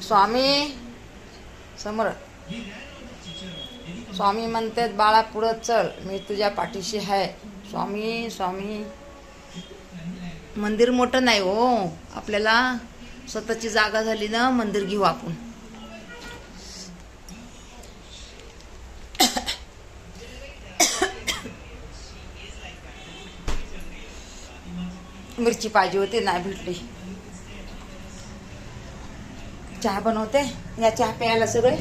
स्वामी समर्थ. स्वामी म्हणतात बाळा पुढं चल, मी तुझ्या पाठीशी आहे. स्वामी स्वामी. मंदिर मोठं नाही हो, आपल्याला स्वतःची जागा झाली ना मंदिर घेऊ आपण. मिरची पाहिजे होती, नाही भेटली. चहा बनवते. या चहा प्यायला सगळे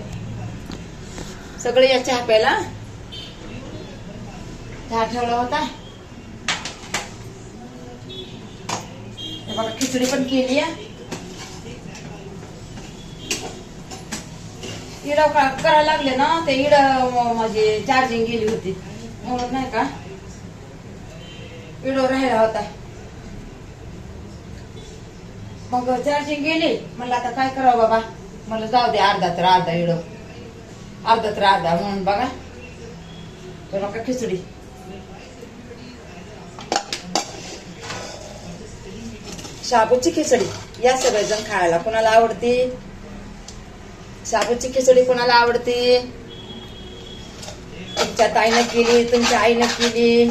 या चहा प्यायला. चहा ठेवला होता. बघा खिचडी पण केली आहे. इड करायला लागले ना ते इड माझी चार्जिंग गेली होती म्हणून नाही का इडो राहिला होता. मग चार्जिंग गेली म्हणलं आता काय करावं बाबा, मला जाऊ दे अर्धा तर अर्धा इडो, अर्धा तर अर्धा म्हणून बघा तर नका खिचडी. शाबूची खिचडी या सगळेजण खायला. कोणाला आवडती शाबूची खिचडी? कोणाला आवडती? तुमच्या ताईनं केली, तुमच्या आईनं केली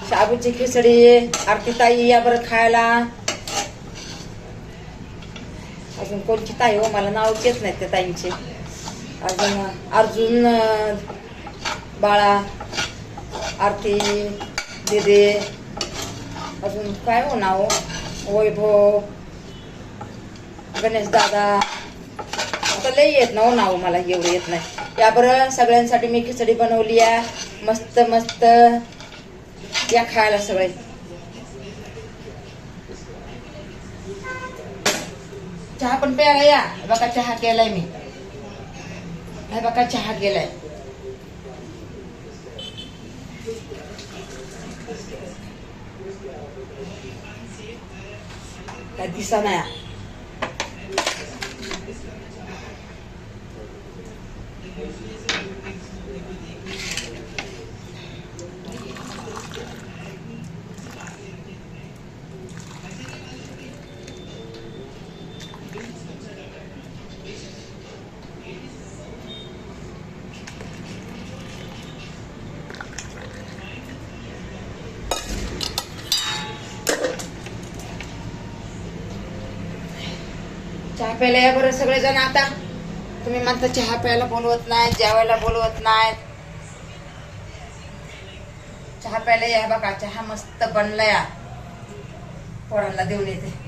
शाबूची खिचडी. आरती ताई या बरं खायला. अजून कोणची ताई हो, मला नाव येत नाही त्या ताईंचे. अर्जुन बाळा, आरती दिदी, अजून काय हो नाव, वैभव, गणेश दादा. आता लई येत ना हो नाव, मला एवढं येत नाही. या बरं सगळ्यांसाठी मी खिचडी बनवली आहे मस्त मस्त. या खायला सगळे. चहा पण प्यायला या. बघा चहा केलाय मी. हे बघा चहा केलाय. काय दिसा नाही. चहा प्यायला या बरं सगळेजण. आता तुम्ही म्हणता चहा प्यायला बोलवत नाही, जेवायला बोलवत नाही. चहा प्यायला या. बघा चहा मस्त बनलाय. पोरांना देऊन येते.